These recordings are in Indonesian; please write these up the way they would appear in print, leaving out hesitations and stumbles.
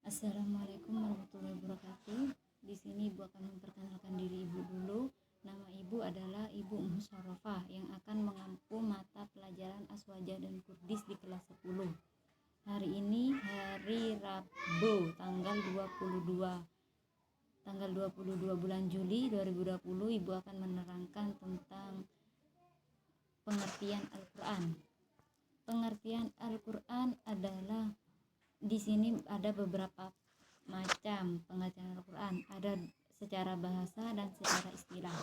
Assalamualaikum warahmatullahi wabarakatuh. Di sini Ibu akan memperkenalkan diri Ibu dulu. Nama Ibu adalah Ibu Musyarrafah yang akan mengampu mata pelajaran Aswaja dan Kurdis di kelas 10. Hari ini hari Rabu tanggal 22 bulan Juli 2020. Ibu akan menerangkan tentang pengertian Al-Qur'an. Pengertian Al-Qur'an adalah, di sini ada beberapa macam pengertian Al-Qur'an, ada secara bahasa dan secara istilah.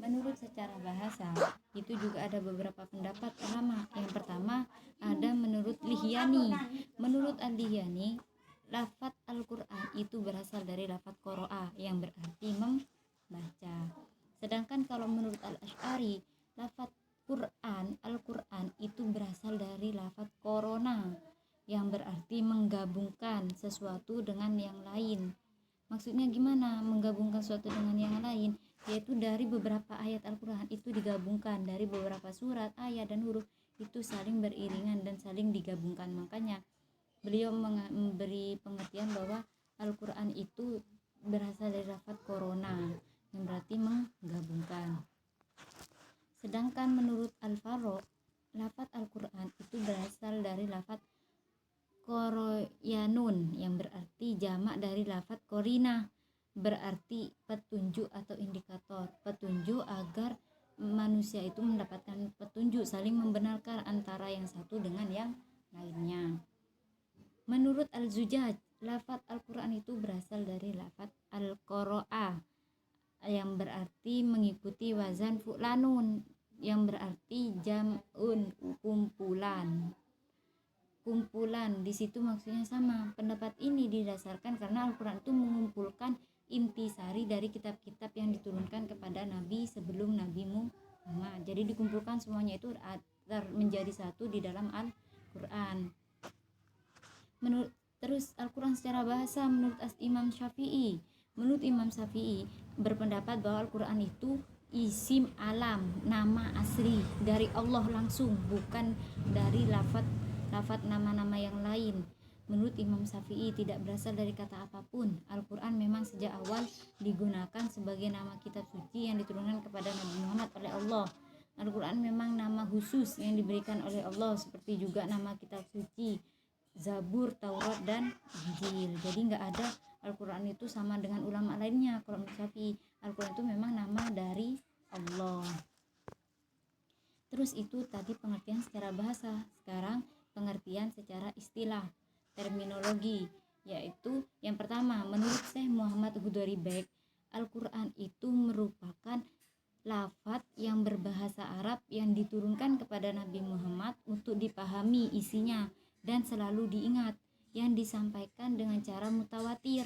Menurut secara bahasa itu juga ada beberapa pendapat ulama. Yang pertama ada menurut Lihyani. Menurut Al-Lihyani, lafaz Al-Qur'an itu berasal dari lafaz qoro'a yang berarti membaca. Sedangkan kalau menurut Al-Asy'ari, lafaz Al-Qur'an itu berasal dari lafaz korona yang berarti menggabungkan sesuatu dengan yang lain. Maksudnya gimana menggabungkan sesuatu dengan yang lain? Yaitu dari beberapa ayat Al-Qur'an itu digabungkan, dari beberapa surat, ayat dan huruf itu saling beriringan dan saling digabungkan. Makanya beliau memberi pengertian bahwa Al-Qur'an itu berasal dari lafaz korona yang berarti menggabungkan. Sedangkan menurut Al-Farouk, lafaz Al-Qur'an itu berasal dari lafaz koroyanun yang berarti jamak dari lafaz korina, berarti petunjuk atau indikator, petunjuk agar manusia itu mendapatkan petunjuk, saling membenarkan antara yang satu dengan yang lainnya. Menurut Al-Zujaj, lafaz Al-Qur'an itu berasal dari lafaz Al-Qoro'ah yang berarti mengikuti wazan fu'lanun yang berarti jam'un, kumpulan. Di situ maksudnya sama. Pendapat ini didasarkan karena Al-Qur'an itu mengumpulkan intisari dari kitab-kitab yang diturunkan kepada Nabi sebelum Nabi Muhammad. Jadi dikumpulkan semuanya itu menjadi satu di dalam Al-Qur'an. Terus Al-Qur'an secara bahasa menurut Imam Syafi'i. Menurut Imam Syafi'i berpendapat bahwa Al-Qur'an itu isim alam, nama asli dari Allah langsung, bukan dari lafaz nama-nama yang lain. Menurut Imam Syafi'i tidak berasal dari kata apapun. Al-Qur'an memang sejak awal digunakan sebagai nama kitab suci yang diturunkan kepada Nabi Muhammad oleh Allah. Al-Qur'an memang nama khusus yang diberikan oleh Allah, seperti juga nama kitab suci Zabur, Taurat, dan Injil. Jadi nggak ada Al-Qur'an itu sama dengan ulama lainnya. Kalau menurut Syafi'i, Al-Qur'an itu memang nama dari Allah. Terus itu tadi pengertian secara bahasa. Sekarang pengertian secara istilah, terminologi, yaitu yang pertama menurut Syekh Muhammad Hudori Beg, Al-Qur'an itu merupakan lafaz yang berbahasa Arab yang diturunkan kepada Nabi Muhammad untuk dipahami isinya dan selalu diingat, yang disampaikan dengan cara mutawatir.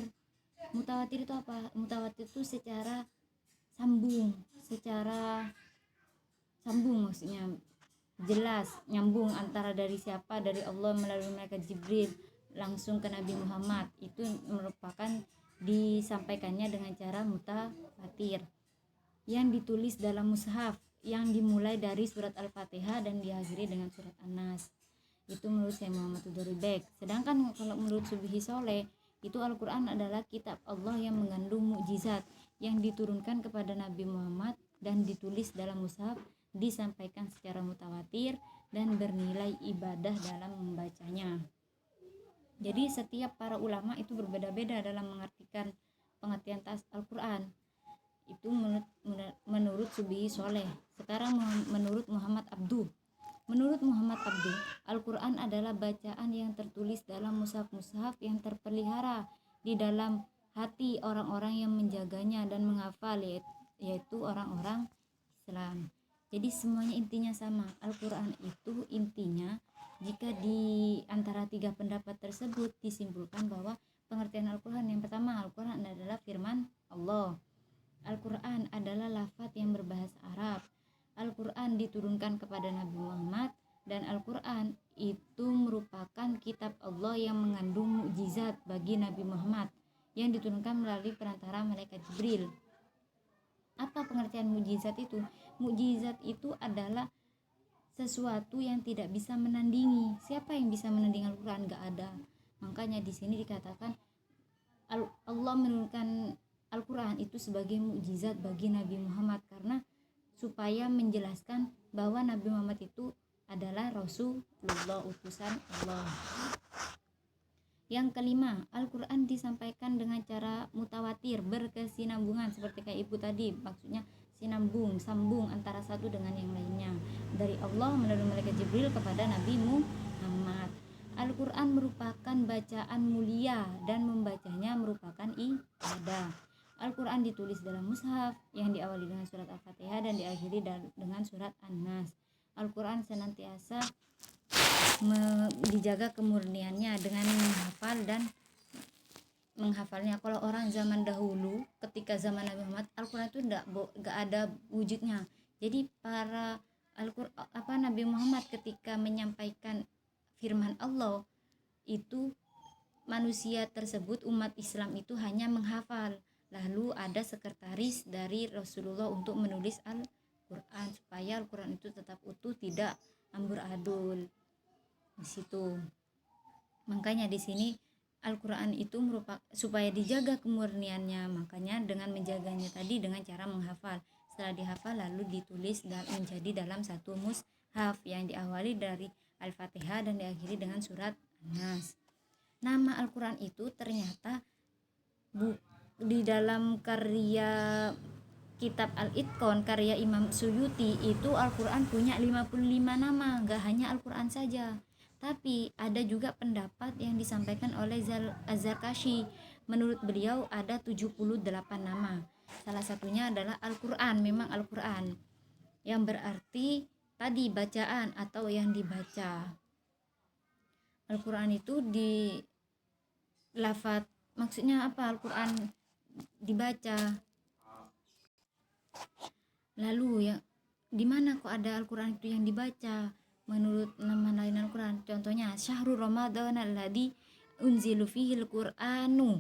Mutawatir itu apa? Mutawatir itu secara sambung maksudnya jelas, nyambung antara dari siapa, dari Allah melalui malaikat Jibril langsung ke Nabi Muhammad. Itu merupakan disampaikannya dengan cara mutawatir yang ditulis dalam mushaf yang dimulai dari surat Al-Fatihah dan diakhiri dengan surat An-Nas. Itu menurut Syekh Muhammad Hudori Beg. Sedangkan kalau menurut Subhi Soleh, itu Al-Qur'an adalah kitab Allah yang mengandung mukjizat yang diturunkan kepada Nabi Muhammad dan ditulis dalam mushaf, disampaikan secara mutawatir dan bernilai ibadah dalam membacanya. Jadi setiap para ulama itu berbeda-beda dalam mengartikan pengertian Al-Qur'an. Itu menurut Subhi Soleh. Sekarang menurut Muhammad Abduh. Menurut Muhammad Abduh, Al-Qur'an adalah bacaan yang tertulis dalam mushaf-mushaf yang terpelihara di dalam hati orang-orang yang menjaganya dan menghafal, yaitu orang-orang Islam. Jadi semuanya intinya sama. Al-Qur'an itu intinya, jika di antara tiga pendapat tersebut disimpulkan bahwa pengertian Al-Qur'an, yang pertama, Al-Qur'an adalah firman Allah. Al-Qur'an adalah lafaz yang berbahasa Arab. Al-Qur'an diturunkan kepada Nabi Muhammad, dan Al-Qur'an itu merupakan kitab Allah yang mengandung mukjizat bagi Nabi Muhammad yang diturunkan melalui perantara malaikat Jibril. Apa pengertian mukjizat itu? Mukjizat itu adalah sesuatu yang tidak bisa menandingi. Siapa yang bisa menandingi Al-Qur'an? Gak ada. Makanya di sini dikatakan Allah menurunkan Al-Quran itu sebagai mukjizat bagi Nabi Muhammad, karena supaya menjelaskan bahwa Nabi Muhammad itu adalah Rasulullah, utusan Allah. Yang kelima, Al-Quran disampaikan dengan cara mutawatir, berkesinambungan, seperti kayak ibu tadi, maksudnya sambung antara satu dengan yang lainnya, dari Allah melalui malaikat Jibril kepada Nabi Muhammad. Al-Quran merupakan bacaan mulia dan membacanya merupakan ibadah. Al-Quran ditulis dalam mushaf yang diawali dengan surat Al-Fatihah dan diakhiri dengan surat An-Nas. Al-Quran senantiasa dijaga kemurniannya dengan menghafal dan menghafalnya. Kalau orang zaman dahulu, ketika zaman Nabi Muhammad, Al-Quran itu enggak ada wujudnya. Jadi para Nabi Muhammad ketika menyampaikan firman Allah itu, manusia tersebut, umat Islam itu hanya menghafal. Lalu ada sekretaris dari Rasulullah untuk menulis Al-Quran supaya Al-Quran itu tetap utuh, tidak amburadul di situ. Makanya di sini Al-Quran itu merupakan supaya dijaga kemurniannya, makanya dengan menjaganya tadi dengan cara menghafal. Setelah dihafal lalu ditulis menjadi dalam satu mushaf yang diawali dari Al-Fatihah dan diakhiri dengan surat An-Nas. Nama Al-Quran itu ternyata di dalam karya kitab Al-Itqan karya Imam Suyuti itu, Al-Quran punya 55 nama, gak hanya Al-Quran saja. Tapi ada juga pendapat yang disampaikan oleh Az-Zarkashi. Menurut beliau ada 78 nama. Salah satunya adalah Al-Quran, memang Al-Quran, yang berarti tadi bacaan atau yang dibaca. Al-Quran itu di lafaz, maksudnya apa? Al-Quran dibaca. Lalu ya, di mana kok ada Al-Quran itu yang dibaca? Menurut nama lain Al-Quran, contohnya Syahrul Ramadan alladzi unzilu fihil Qur'anu.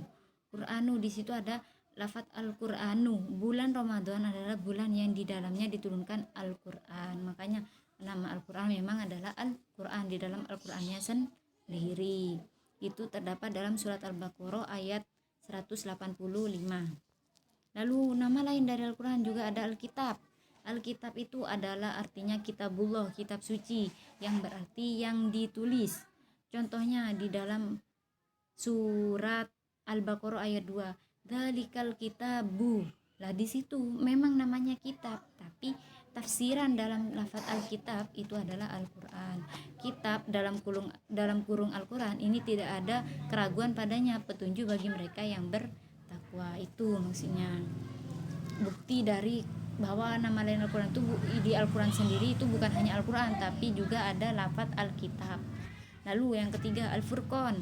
Qur'anu di situ ada lafaz Al-Qur'anu. Bulan Ramadan adalah bulan yang di dalamnya diturunkan Al-Quran. Makanya nama Al-Quran memang adalah Al-Quran di dalam Al-Qurannya sendiri. Itu terdapat dalam surat Al-Baqarah ayat 185. Lalu nama lain dari Al-Quran juga ada Alkitab. Alkitab itu adalah artinya kitabullah, kitab suci, yang berarti yang ditulis. Contohnya di dalam surat Al-Baqarah ayat 2, dzalikal kitabu. Lah di situ memang namanya kitab, tapi tafsiran dalam lafaz Alkitab itu adalah Al-Quran. Kitab dalam kurung Al-Quran ini tidak ada keraguan padanya, petunjuk bagi mereka yang bertakwa. Itu maksudnya bukti dari bahwa nama lain Al-Quran itu di Al-Quran sendiri itu bukan hanya Al-Quran, tapi juga ada lafaz Alkitab. Lalu yang ketiga Al-Furqan.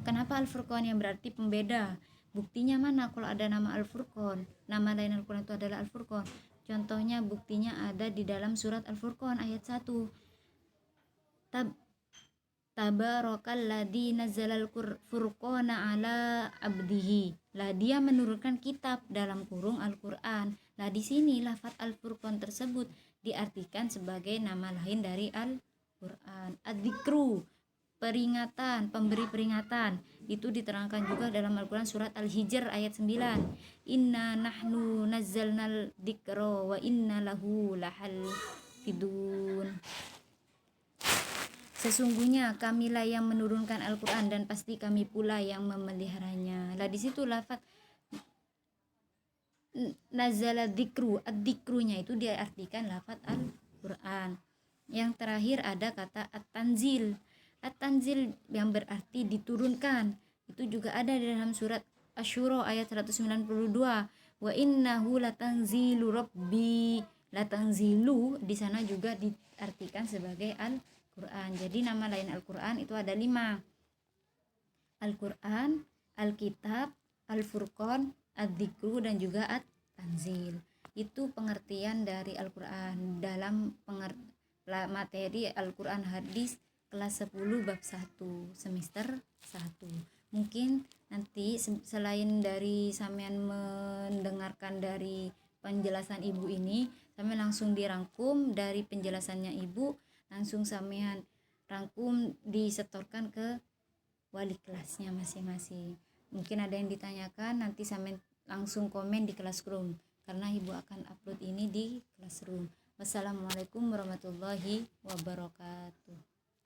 Kenapa Al-Furqan? Yang berarti pembeda. Buktinya mana kalau ada nama Al-Furqan? Nama lain Al-Quran itu adalah Al-Furqan. Contohnya buktinya ada di dalam surat Al-Furqan ayat 1. Tabarakalladzi nazzalal furqana ala abdihi. Lah dia menurunkan kitab dalam kurung Al-Quran. Lah di sini lafaz Al-Furqan tersebut diartikan sebagai nama lain dari Al-Quran. Ad-Dzikru, peringatan, pemberi peringatan. Itu diterangkan juga dalam Al-Quran surat Al-Hijr ayat 9. Inna nahnu nazzalnal dzikra wa inna lahu lahafidun. Sesungguhnya kamilah yang menurunkan Al-Quran dan pasti kami pula yang memeliharanya. Lah di situ lafaz nazala dzikru, ad-dzikrunya itu diartikan lafaz Al-Quran. Yang terakhir ada kata at-tanzil. At-tanzil yang berarti diturunkan. Itu juga ada di dalam surat Asy-Syura ayat 192. Wa innahu latanzilu rabbi. Latanzilu di sana juga diartikan sebagai Al-Quran. Jadi nama lain Al-Quran itu ada 5. Al-Quran, Alkitab, Al-Furqan, Ad-Dzikru dan juga At-Tanzil. Itu pengertian dari Al-Quran dalam materi Al-Quran hadis kelas 10 bab 1 semester 1. Mungkin nanti selain dari sampean mendengarkan dari penjelasan ibu ini, sampean langsung dirangkum dari penjelasannya ibu, langsung sampean rangkum disetorkan ke wali kelasnya masing-masing. Mungkin ada yang ditanyakan, nanti sampai langsung komen di Classroom karena ibu akan upload ini di Classroom. Wassalamualaikum warahmatullahi wabarakatuh.